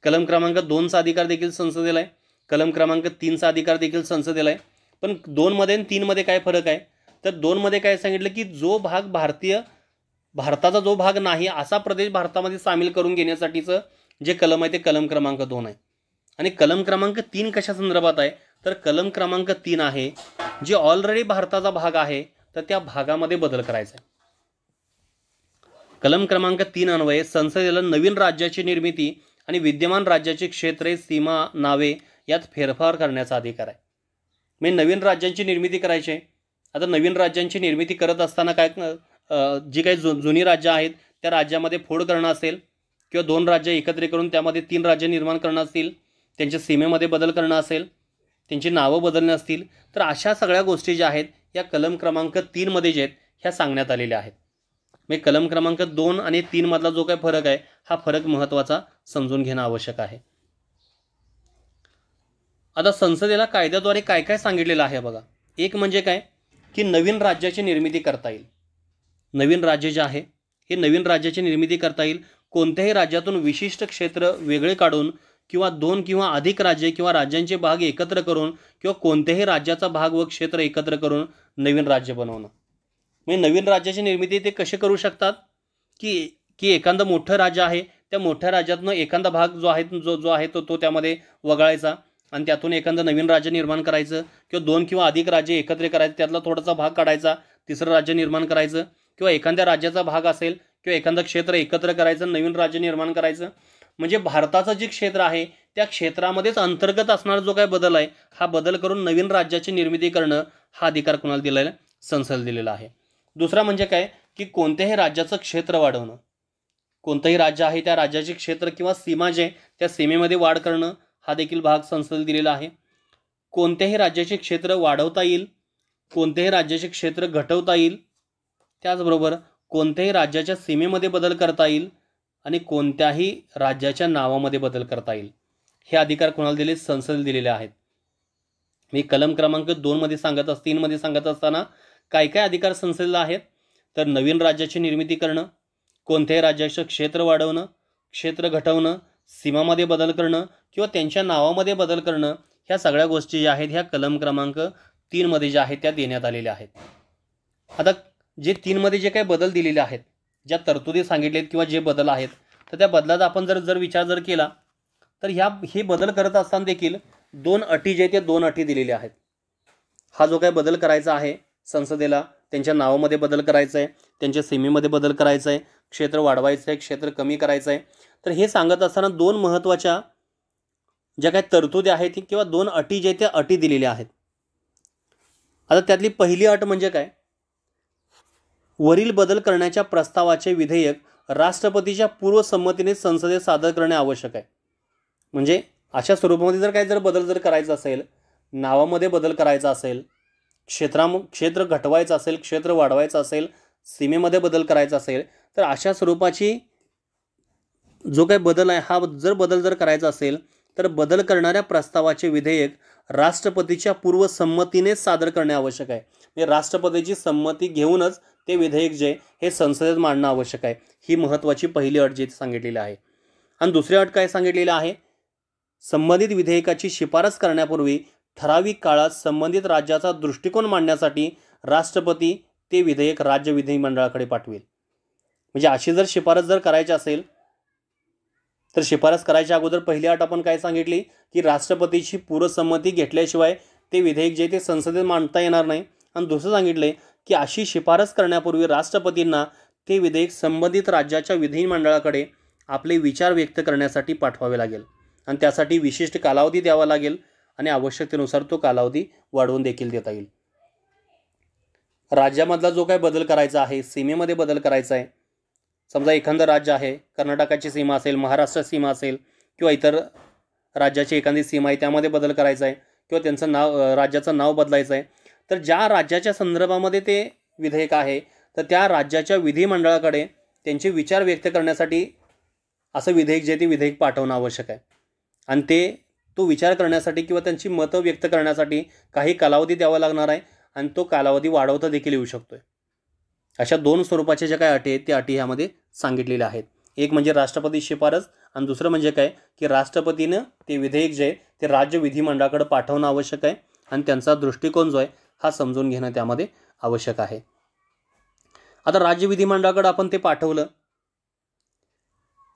A: कलम क्रमांक 2चा अधिकार देखील संसदेला आहे, कलम क्रमांक 3चा अधिकार देखील संसदेला आहे. पण 2 मध्ये आणि 3 मध्ये काय फरक आहे तर 2 मध्ये काय सांगितलं की जो भाग भारताचा जो भाग नाही असा प्रदेश भारतामध्ये सामील करून घेण्यासाठीचं जे कलम आहे ते कलम क्रमांक 2 आहे. आणि कलम क्रमांक 3 कशा संदर्भात आहे तर कलम क्रमांक 3 आहे जे ऑलरेडी भारताचा भाग आहे तर त्या भागामध्ये बदल करायचा आहे. कलम क्रमांक 3 अन्वये संसदेला नवीन राज्याची निर्मिती आणि विद्यमान राज्याची क्षेत्रे, सीमा, नावे यात फेरफार करण्याचा अधिकार आहे. म्हणजे नवीन राज्यांची निर्मिती करायची आहे. आता नवीन राज्यांची निर्मिती करत असताना काय जी काही जुनी राज्य आहेत त्या राज्यामध्ये फोड करणं असेल किंवा 2 राज्य एकत्र करून त्यामध्ये 3 राज्य निर्माण करणं असतील, त्यांच्या सीमेमध्ये बदल करणं असेल, त्यांची नावं बदलणं असतील, तर अशा सगळ्या गोष्टी ज्या आहेत या कलम क्रमांक 3 मध्ये जे आहेत ह्या सांगण्यात आलेल्या आहेत. म्हणजे कलम क्रमांक 2 आणि 3 मधला जो काय फरक आहे हा फरक महत्त्वाचा समजून घेणं आवश्यक आहे. आता संसदेला कायद्याद्वारे काय काय सांगितलेलं आहे बघा. एक म्हणजे काय की नवीन राज्याची निर्मिती करता येईल. नवीन राज्य जे आहे हे नवीन राज्याची निर्मिती करता येईल. कोणत्याही राज्यातून विशिष्ट क्षेत्र वेगळे काढून किंवा 2 किंवा अधिक राज्ये किंवा राज्यांचे भाग एकत्र करून किंवा कोणत्याही राज्याचा भाग व क्षेत्र एकत्र करून नवीन राज्य बनवणं. म्हणजे नवीन राज्याची निर्मिती ते कसे करू शकतात की एखादं मोठं राज्य आहे त्या मोठ्या राज्यातनं एखादा भाग जो आहे तो त्यामध्ये वगळायचा आणि त्यातून एखादं नवीन राज्य निर्माण करायचं किंवा 2 किंवा अधिक राज्य एकत्र करायचं, त्यातला थोडासा भाग काढायचा, तिसरं राज्य निर्माण करायचं किंवा एखाद्या राज्याचा भाग असेल किंवा एखादं क्षेत्र एकत्र करायचं, नवीन राज्य निर्माण करायचं. म्हणजे भारताचं जे क्षेत्र आहे त्या क्षेत्रामध्येच अंतर्गत असणारा जो काय बदल आहे हा बदल करून नवीन राज्याची निर्मिती करणं हा अधिकार कोणाला दिलेला आहे, संसदेला दिलेला आहे. दुसरा म्हणजे काय की कोणत्याही राज्याचं क्षेत्र वाढवणं. कोणतंही राज्य आहे त्या राज्याचे क्षेत्र किंवा सीमा जे त्या सीमेमध्ये वाढ करणं हा देखील भाग संसदेला दिलेला आहे. कोणत्याही राज्याचे क्षेत्र वाढवता येईल, कोणत्याही राज्याचे क्षेत्र घटवता येईल, त्याचबरोबर कोणत्याही राज्याच्या सीमेमध्ये बदल करता येईल आणि कोणत्याही राज्याच्या नावामध्ये बदल करता येईल. हे अधिकार कोणाला दिले, संसदेला दिलेले आहेत. मी कलम क्रमांक 2 मध्ये सांगत 3 मध्ये सांगत असताना काय काय अधिकार संसदेला आहेत तर नवीन राज्याची निर्मिती करणं, कोणत्याही राज्याचं क्षेत्र वाढवणं, क्षेत्र घटवणं, सीमामध्ये बदल करणं किंवा त्यांच्या नावामध्ये बदल करणं, ह्या सगळ्या गोष्टी ज्या आहेत ह्या कलम क्रमांक 3 मध्ये ज्या आहेत त्या देण्यात आलेल्या आहेत. आता जे 3 मध्ये जे काही बदल दिलेले आहेत, ज्या तरतुदी सांगितलेत किंवा जे बदल आहेत तर त्या बदलाचा आपण जर विचार केला तर हे बदल करत असताना देखील 2 अटी जे त्या 2 अटी दिलेल्या आहेत. हा जो काही बदल करायचा आहे संसदेला, त्यांच्या नावामध्ये बदल करायचा आहे, त्यांच्या सीमेमध्ये बदल करायचा आहे, क्षेत्र वाढवायचं आहे, क्षेत्र कमी करायचं आहे, तर हे सांगत असताना 2 महत्त्वाच्या ज्या काही तरतुदी आहेत किंवा 2 अटी जे त्या अटी दिलेल्या आहेत. आता त्यातली पहिली अट म्हणजे काय, वरील बदल करण्याच्या प्रस्तावाचे विधेयक राष्ट्रपतीच्या पूर्वसंमतीने संसदेत सादर करणे आवश्यक आहे. म्हणजे अशा स्वरूपामध्ये जर बदल करायचा असेल, नावामध्ये बदल करायचा असेल, क्षेत्र घटवायचं असेल, क्षेत्र वाढवायचं असेल, सीमेमध्ये बदल करायचा असेल, तर अशा स्वरूपाची जो काही बदल आहे हा बदल जर करायचा असेल तर बदल करणाऱ्या प्रस्तावाचे विधेयक राष्ट्रपतीच्या पूर्वसंमतीने सादर करणे आवश्यक आहे. म्हणजे राष्ट्रपतीची संमती घेऊनच ते विधेयक जे हे संसदेत मांडणं आवश्यक आहे. ही महत्त्वाची पहिली अट जी सांगितलेली आहे. आणि दुसरी अट काय सांगितलेली आहे, संबंधित विधेयकाची शिफारस करण्यापूर्वी ठराविक काळात संबंधित राज्याचा दृष्टिकोन मांडण्यासाठी राष्ट्रपती ते विधेयक राज्य विधिमंडळाकडे पाठवेल. म्हणजे अशी जर शिफारस जर करायची असेल तर शिफारस करायच्या अगोदर पहिली अट आपण काय सांगितली की राष्ट्रपतीची पूर्वसंमती घेतल्याशिवाय ते विधेयक जे ते संसदेत मांडता येणार नाही. आणि दुसरं सांगितले की अशी शिफारस करण्यापूर्वी राष्ट्रपतींना ते विधेयक संबंधित राज्याच्या विधिमंडळाकडे आपले विचार व्यक्त करण्यासाठी पाठवावे लागेल आणि त्यासाठी विशिष्ट कालावधी द्यावा लागेल आणि आवश्यकतेनुसार तो कालावधी वाढवून देखील देता येईल. राज्यामधला जो काय बदल करायचा आहे, सीमेमध्ये बदल करायचा आहे, समजा एखादं राज्य आहे, कर्नाटकाची सीमा असेल, महाराष्ट्र सीमा असेल किंवा इतर राज्याची एखादी सीमा आहे त्यामध्ये बदल करायचा आहे किंवा त्यांचं राज्याचं नाव बदलायचं आहे, तर ज्या राज्याच्या संदर्भामध्ये ते विधेयक आहे तर त्या राज्याच्या विधिमंडळाकडे त्यांचे विचार व्यक्त करण्यासाठी असं विधेयक जे ते विधेयक पाठवणं आवश्यक आहे. आणि तो विचार करण्यासाठी किंवा त्यांची मतं व्यक्त करण्यासाठी काही कालावधी द्यावा लागणार आहे आणि तो कालावधी वाढवता देखील येऊ शकतो. अशा दोन स्वरूपाच्या ज्या काही अटी आहेत त्या अटी ह्यामध्ये सांगितलेल्या आहेत. एक म्हणजे राष्ट्रपती शिफारस आणि दुसरं म्हणजे काय की राष्ट्रपतीनं ते विधेयक जे ते राज्य विधिमंडळाकडे पाठवणं आवश्यक आहे आणि त्यांचा दृष्टिकोन जो आहे हा समजून घेणं त्यामध्ये आवश्यक आहे. आता राज्य विधिमंडळाकडे आपण ते पाठवलं,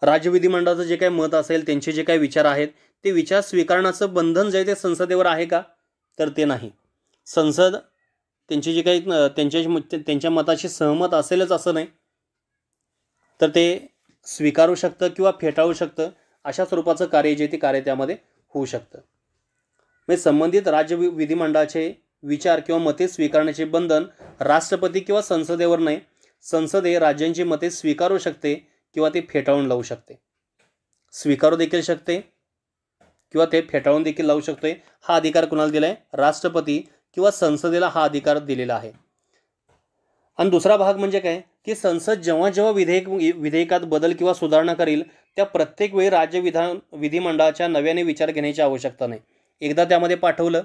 A: राज्य विधिमंडळाचं जे काही मत असेल, त्यांचे जे काही विचार आहेत ते विचार स्वीकारण्याचं बंधन जे ते संसदेवर आहे का, तर ते नाही. संसद त्यांची जे काही त्यांच्या मताशी सहमत असेलच असं नाही, तर ते स्वीकारू शकतं किंवा फेटाळू शकतं. अशा स्वरूपाचं कार्य जे ते कार्य त्यामध्ये होऊ शकतं. म्हणजे संबंधित राज्य विधिमंडळाचे विचार किंवा मते स्वीकारण्याचे बंधन राष्ट्रपती किंवा संसदेवर नाही. संसद हे राज्यांची मते स्वीकारू शकते किंवा ते फेटाळून लावू शकते. स्वीकारू देखील शकते किंवा ते फेटाळून देखील लावू शकते. हा अधिकार कुणाला दिला आहे, राष्ट्रपती किंवा संसदेला हा अधिकार दिलेला आहे. आणि दुसरा भाग म्हणजे काय की संसद जेव्हा जेव्हा विधेयकात बदल किंवा सुधारणा करेल त्या प्रत्येक वेळी राज्य विधिमंडळाच्या नव्याने विचार घेण्याची आवश्यकता नाही. एकदा त्यामध्ये पाठवलं,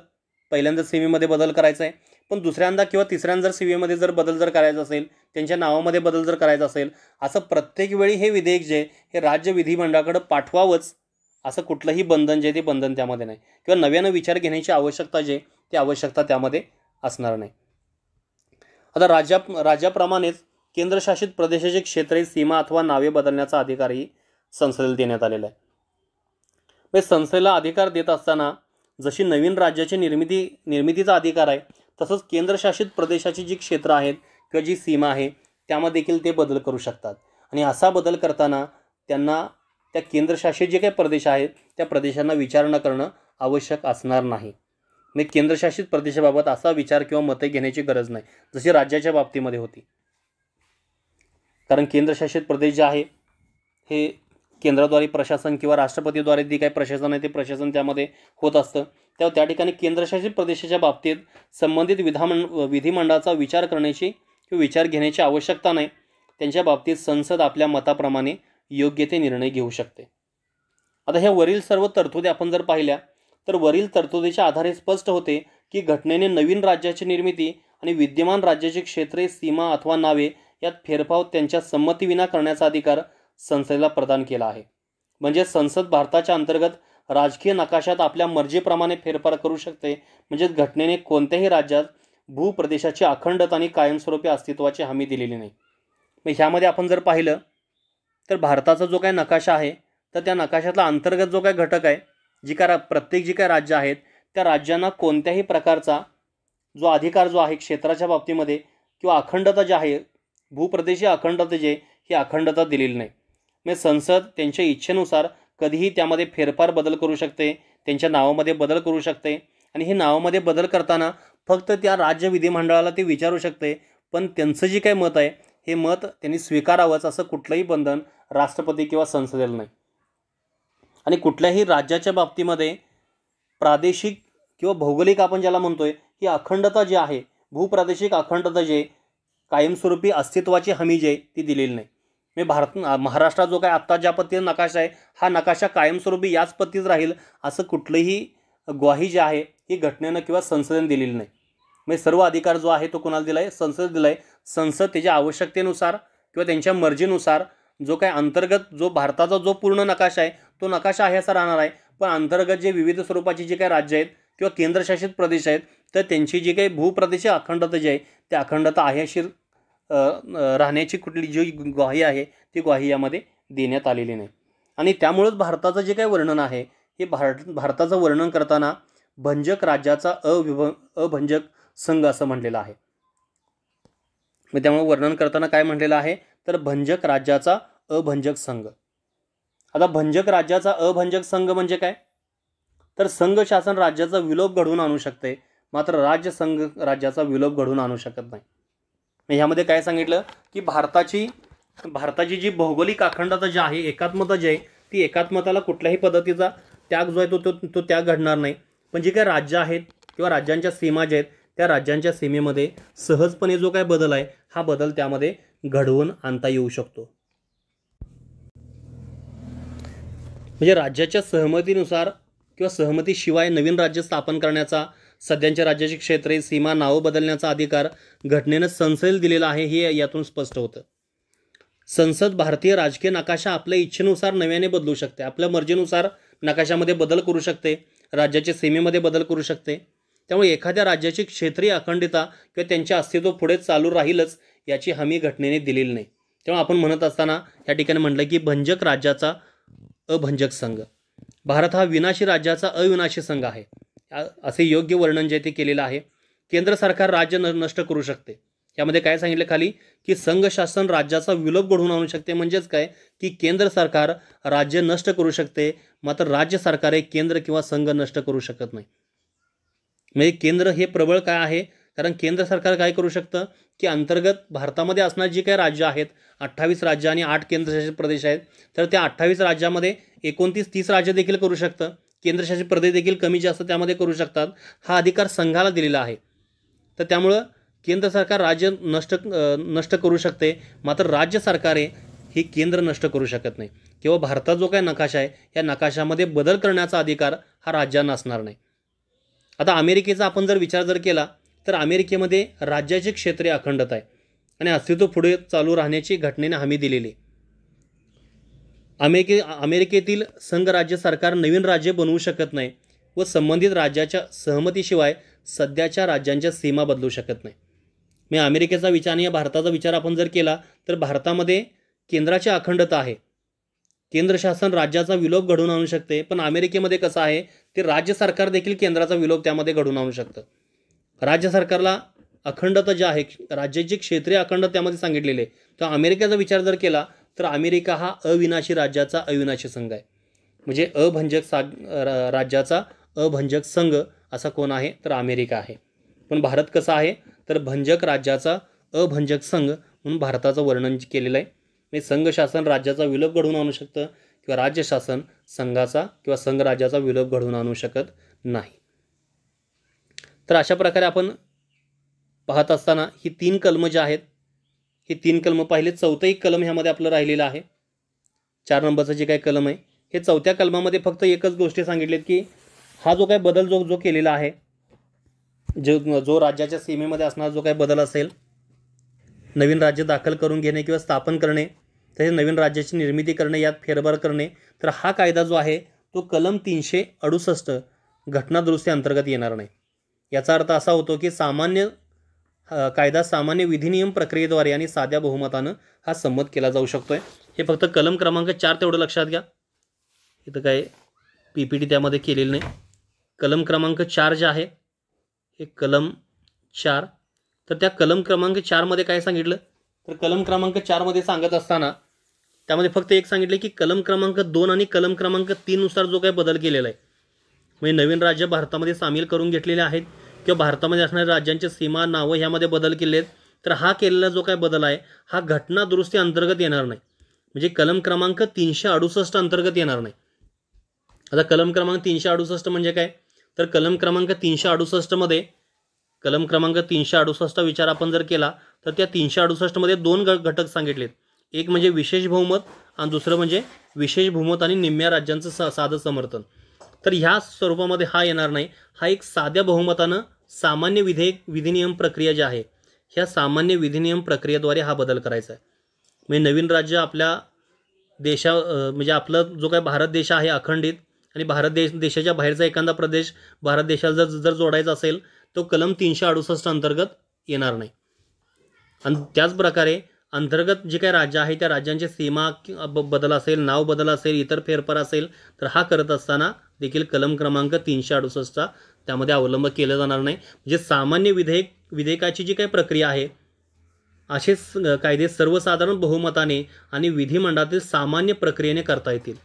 A: पहिल्यांदा सीमेमध्ये बदल करायचा आहे, पण दुसऱ्यांदा किंवा तिसऱ्यांदा जर सीमेमध्ये जर बदल जर करायचा असेल, त्यांच्या नावामध्ये बदल जर करायचा असेल, असं प्रत्येक वेळी हे विधेयक जे हे राज्य विधिमंडळाकडे पाठवावंच असं कुठलंही बंधन जे ते बंधन त्यामध्ये नाही किंवा नव्यानं विचार घेण्याची आवश्यकता जे ती आवश्यकता त्यामध्ये असणार नाही. आता राज्याप्रमाणेच केंद्रशासित प्रदेशाचे क्षेत्रे, सीमा अथवा नावे बदलण्याचा अधिकारही संसदेला देण्यात आलेला आहे. म्हणजे संसदेला अधिकार देत असताना जशी नवीन राज्याची निर्मितीचा अधिकार आहे तसंच केंद्रशासित प्रदेशाची जी क्षेत्र आहेत किंवा जी सीमा आहे त्यामध्ये देखील ते बदल करू शकतात. आणि असा बदल करताना त्यांना त्या केंद्रशासित जे काही प्रदेश आहेत त्या प्रदेशांना विचारणा करणं आवश्यक असणार नाही. म्हणजे केंद्रशासित प्रदेशाबाबत असा विचार किंवा मते घेण्याची गरज नाही जशी राज्याच्या बाबतीमध्ये होती. कारण केंद्रशासित प्रदेश जे आहे हे केंद्राद्वारे प्रशासन किंवा राष्ट्रपतीद्वारे जे काही प्रशासन आहे ते प्रशासन त्यामध्ये होत असतं. तेव्हा त्या ठिकाणी केंद्रशासित प्रदेशाच्या बाबतीत संबंधित विधिमंडळाचा विचार करण्याची किंवा विचार घेण्याची आवश्यकता नाही. त्यांच्या बाबतीत संसद आपल्या मताप्रमाणे योग्य ते निर्णय घेऊ शकते. आता ह्या वरील सर्व तरतुदी आपण जर पाहिल्या तर वरील तरतुदीच्या आधारे स्पष्ट होते की घटनेने नवीन राज्याची निर्मिती आणि विद्यमान राज्याची क्षेत्रे, सीमा अथवा नावे यात फेरफार त्यांच्या संमतीविना करण्याचा अधिकार संसदेला प्रदान केला आहे. म्हणजे संसद भारताच्या अंतर्गत राजकीय नकाशात आपल्या मर्जीप्रमाणे फेरफार करू शकते. म्हणजेच घटनेने कोणत्याही राज्यात भूप्रदेशाची अखंडता आणि कायमस्वरूपी अस्तित्वाची हमी दिलेली नाही. मग ह्यामध्ये आपण जर पाहिलं तर भारताचा जो काही नकाशा आहे तर त्या नकाशातला अंतर्गत जो काही घटक आहे, प्रत्येक जी काही राज्य आहेत त्या राज्यांना कोणत्याही प्रकारचा जो अधिकार जो आहे क्षेत्राच्या बाबतीमध्ये किंवा अखंडता जी आहे, भूप्रदेशीय अखंडता जे ही अखंडता दिलेली नाही. म्हणजे संसद त्यांच्या इच्छेनुसार कधीही त्यामध्ये फेरफार बदल करू शकते, त्यांच्या नावामध्ये बदल करू शकते. आणि हे नावामध्ये बदल करताना फक्त त्या राज्य विधिमंडळाला ते विचारू शकते, पण त्यांचं जे काही मत आहे हे मत त्यांनी स्वीकारावंच असं कुठलंही बंधन राष्ट्रपती किंवा संसदेला नाही. आणि कुठल्याही राज्याच्या बाबतीमध्ये प्रादेशिक किंवा भौगोलिक आपण ज्याला म्हणतोय ही अखंडता जी आहे भूप्रादेशिक अखंडता जे कायमस्वरूपी अस्तित्वाची हमी जी आहे ती दिलेली नाही. म्हणजे महाराष्ट्रात जो काय आत्ता ज्या पद्धतीचा नकाशा आहे हा नकाशा कायमस्वरूपी याच पद्धतीत राहील असं कुठलंही ग्वाही जी आहे ही घटनेनं किंवा संसदेने दिलेली नाही. म्हणजे सर्व अधिकार जो आहे तो कोणाला दिला आहे? संसद दिला आहे. संसद त्याच्या आवश्यकतेनुसार किंवा त्यांच्या मर्जीनुसार जो काय अंतर्गत जो भारताचा जो पूर्ण नकाशा आहे तो नकाशा आहे असा राहणार आहे. पण अंतर्गत जे विविध स्वरूपाची जी काही राज्य आहेत किंवा केंद्रशासित प्रदेश आहेत तर त्यांची जी काही भूप्रदेशीय अखंडता जी आहे त्या अखंडता आहे अशी राहण्याची कुठली जी ग्वाही आहे ती ग्वाही यामध्ये देण्यात आलेली नाही. आणि त्यामुळेच भारताचं जे काही वर्णन आहे हे भारताचं वर्णन करताना भंजक राज्याचा अभंजक संघ असं म्हटलेलं आहे. मग त्यामुळे वर्णन करताना काय म्हटलेलं आहे तर भंजक राज्याचा अभंजक संघ. आता भंजक राज्याचा अभंजक संघ म्हणजे काय तर संघ शासन राज्याचा विलोप घडवून आणू शकते मात्र राज्य संघ राज्याचा विलोप घडवून आणू शकत नाही. ह्यामध्ये काय सांगितलं की भारताची जी भौगोलिक अखंडता जी आहे एकात्मता जी आहे ती एकात्मताला कुठल्याही पद्धतीचा त्याग जो आहे तो त्याग घडणार नाही. पण जी काही राज्य आहेत किंवा राज्यांच्या सीमा ज्या आहेत त्या राज्यांच्या सीमेमध्ये सहजपणे जो काय बदल आहे हा बदल त्यामध्ये घडवून आणता येऊ शकतो. म्हणजे राज्याच्या सहमतीनुसार किंवा सहमतीशिवाय नवीन राज्य स्थापन करण्याचा सध्याच्या राज्याची क्षेत्रे सीमा नावं बदलण्याचा अधिकार घटनेनं संसदेला दिलेला आहे हे यातून स्पष्ट होतं. संसद भारतीय राजकीय नकाशा आपल्या इच्छेनुसार नव्याने बदलू शकते. आपल्या मर्जीनुसार नकाशामध्ये बदल करू शकते, राज्याच्या सीमेमध्ये बदल करू शकते. त्यामुळे एखाद्या राज्याची क्षेत्रीय अखंडता किंवा त्यांचे अस्तित्व पुढे चालू राहीलच याची हमी घटनेने दिलेली नाही. तेव्हा आपण म्हणत असताना या ठिकाणी म्हटलं की भंजक राज्याचा अभंजक संघ. भारत हा विनाशी राज्याचा अविनाशी संघ आहे असे योग्य वर्णन जे ते केलेलं आहे. केंद्र सरकार राज्य नष्ट करू शकते. यामध्ये काय सांगितलं खाली की संघ शासन राज्याचा विलोप घडवून आणू शकते. म्हणजेच काय की केंद्र सरकार राज्य नष्ट करू शकते मात्र राज्य सरकारे केंद्र किंवा संघ नष्ट करू शकत नाही. म्हणजे केंद्र हे प्रबळ काय आहे कारण केंद्र सरकार काय करू शकतं की अंतर्गत भारतामध्ये असणारी जी काही राज्य आहेत 28 राज्य आणि 8 केंद्रशासित प्रदेश आहेत तर त्या 28 राज्यामध्ये 29-30 राज्य देखील करू शकतं. केंद्रशासित प्रदेश देखील कमी जास्त त्यामध्ये करू शकतात. हा अधिकार संघाला दिलेला आहे. तर त्यामुळं केंद्र सरकार राज्य नष्ट करू शकते मात्र राज्य सरकारे ही केंद्र नष्ट करू शकत नाही. किंवा भारतात जो काही नकाशा आहे या नकाशामध्ये बदल करण्याचा अधिकार हा राज्यांना असणार नाही. आता अमेरिकेचा आपण जर विचार केला तर अमेरिकेमध्ये राज्याची क्षेत्रीय अखंडता आहे आणि अस्तित्व पुढे चालू राहण्याची घटनेने हमी दिलेली. अमेरिकेतील संघ राज्य सरकार नवीन राज्य बनवू शकत नाही व संबंधित राज्याच्या सहमतीशिवाय सध्याच्या राज्यांच्या सीमा बदलू शकत नाही. म्हणजे अमेरिकेचा विचार आणि भारताचा विचार आपण जर केला तर भारतामध्ये केंद्राची अखंडता आहे. केंद्र शासन राज्याचा विलोप घडवून आणू शकते. पण अमेरिकेमध्ये कसं आहे ते राज्य सरकार देखील केंद्राचा विलोप त्यामध्ये घडवून आणू शकतं. राज्य सरकारला अखंडता जी आहे राज्याची क्षेत्रीय अखंडता त्यामध्ये सांगितलेली आहे. तर अमेरिकेचा विचार जर केला तर अमेरिका हा अविनाशी राज्याचा अविनाशी संघ आहे. म्हणजे अभंजक राज्याचा अभंजक संघ असा कोण आहे तर अमेरिका आहे. पण भारत कसा आहे तर भंजक राज्याचा अभंजक संघ म्हणून भारताचं वर्णन केलेलं आहे. म्हणजे संघ शासन राज्याचा विलोप घडवून आणू शकतं किंवा राज्य शासन संघाचा किंवा संघ राज्याचा विलोप घडवून आणू शकत नाही. तर अशा प्रकारे आपण पाहत असताना ही 3 कलमं जी आहेत ही 3 कलमं पाहिले. 4थं एक कलम ह्यामध्ये आपलं राहिलेलं आहे. 4 नंबरचं जे काही कलम आहे हे 4थ्या कलमामध्ये फक्त एकच गोष्टी सांगितलीत की हा जो काही बदल जो केलेला आहे जो राज्याच्या सीमेमध्ये असणारा जो काही बदल असेल नवीन राज्य दाखल करून घेणे किंवा स्थापन करणे तसेच नवीन राज्याची निर्मिती करणे यात फेरफार करणे तर हा कायदा जो आहे तो कलम 368 घटनादुरुस्ती अंतर्गत येणार नाही. याचा अर्थ असा होतो की कायदा सामान्य विधिनियम प्रक्रियेद्वारे आणि साध्या बहुमतानं हा संमत केला जाऊ शकतोय. हे फक्त कलम क्रमांक 4 तेवढं लक्षात घ्या. इथं काय PPT त्यामध्ये केलेलं नाही. कलम क्रमांक 4 जे आहे हे कलम 4 तर त्या कलम क्रमांक 4 मध्ये काय सांगितलं तर कलम क्रमांक 4 मध्ये सांगत असताना त्यामध्ये फक्त एक सांगितलं की कलम क्रमांक 2 आणि कलम क्रमांक 3 नुसार जो काही बदल केलेला आहे म्हणजे नवीन राज्य भारतामध्ये सामील करून घेतलेले आहेत किंवा भारतामध्ये असणाऱ्या राज्यांच्या सीमा नावं ह्यामध्ये बदल केले आहेत तर हा केलेला जो काय बदल आहे हा घटना दुरुस्ती अंतर्गत येणार नाही. म्हणजे कलम क्रमांक 368 अंतर्गत येणार नाही. आता कलम क्रमांक 368 म्हणजे काय तर कलम क्रमांक 368 मध्ये कलम क्रमांक 368 विचार आपण जर केला तर त्या 368मध्ये दोन घटक सांगितलेत. एक म्हणजे विशेष बहुमत आणि दुसरं म्हणजे विशेष बहुमत आणि निम्म्या राज्यांचं साधं समर्थन. तर ह्या स्वरूपामध्ये हा येणार नाही. हा एक साध्या बहुमतानं सामान्य विधिनियम प्रक्रिया जी आहे ह्या सामान्य विधिनियम प्रक्रियेद्वारे हा बदल करायचा आहे. म्हणजे नवीन राज्य आपल्या म्हणजे आपला जो काय भारत देश आहे अखंडित आणि देशाच्या बाहेरचा एखादा प्रदेश भारत देशाला जर जोडायचा असेल तो कलम 368 अंतर्गत येणार नाही. आणि त्याच प्रकारे अंतर्गत जे काही राज्य आहे त्या राज्यांचे सीमा बदल असेल, नाव बदल असेल, इतर फेरफार असेल तर हा करत असताना देखील कलम क्रमांक 368 त्यामध्ये अवलंब केला जाणार नाही. म्हणजे सामान्य विधेयकाची जी काही प्रक्रिया आहे असेच कायदे सर्वसाधारण बहुमताने आणि विधिमंडळातील सामान्य प्रक्रियेने करता येतील.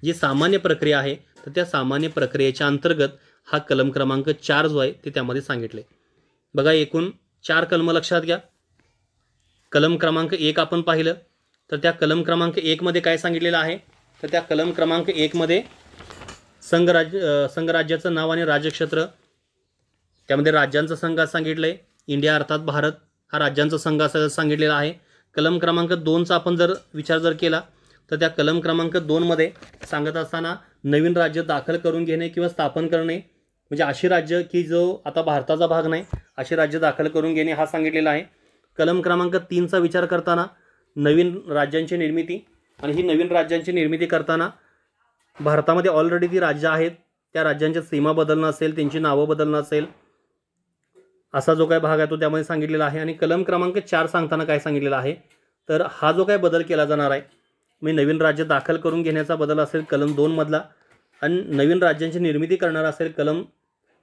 A: जी सामान्य प्रक्रिया आहे तर त्या सामान्य प्रक्रियेच्या अंतर्गत हा कलम क्रमांक 4 जो आहे ते त्यामध्ये सांगितले. बघा एकूण 4 कलम लक्षात घ्या. कलम क्रमांक 1 आपण पाहिलं तर त्या कलम क्रमांक 1 मध्ये काय सांगितलेलं आहे तर त्या कलम क्रमांक 1 मध्ये संघराज्याचं नाव आणि राज्यक्षेत्र, त्यामध्ये राज्यांचा संघ सांगितलंय. इंडिया अर्थात भारत हा राज्यांचा संघ असं सांगितलेला आहे. कलम क्रमांक 2चा आपण जर विचार केला तर त्या कलम क्रमांक 2 मध्ये सांगत असताना नवीन राज्य दाखल करून घेणे किंवा स्थापन करणे म्हणजे अशी राज्य की जो आता भारताचा भाग नाही अशी राज्य दाखल करून घेणे हा सांगितलेला आहे. कलम क्रमांक 3चा विचार करताना नवीन राज्यांची निर्मिती आणि ही नवीन राज्यांची निर्मिती करताना भारतामध्ये ऑलरेडी ती राज्य आहेत त्या राज्यांच्या सीमा बदलणं असेल, त्यांची नावं बदलणं असेल असा जो काय भाग आहे तो त्यामध्ये सांगितलेला आहे. आणि कलम क्रमांक 4 सांगताना काय सांगितलेलं आहे तर हा जो काय बदल केला जाणार आहे म्हणजे नवीन राज्य दाखल करून घेण्याचा बदल असेल कलम 2 मधला आणि नवीन राज्यांची निर्मिती करणार असेल कलम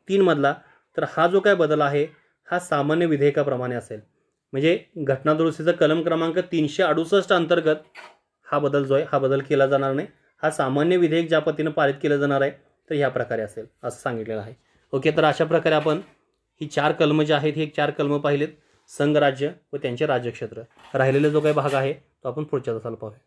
A: 3 मधला तर हा जो काय बदल आहे हा सामान्य विधेयकाप्रमाणे असेल. म्हणजे घटना दुरुस्तीचा कलम क्रमांक 368 अंतर्गत हा बदल जो आहे हा बदल केला जाणार नाही. हा सामान्य विधेयक ज्या पद्धतीने पारित केलं जाणार आहे तर ह्या प्रकारे असेल असं सांगितलेलं आहे. ओके, तर अशा प्रकारे आपण ही 4 कलम जे आहेत हे 4 कलम पाहिलेत, संघराज्य व त्यांचे राज्यक्षेत्र. राहिलेला जो काही भाग आहे तो आपण पुढच्या तासाला पाहूया.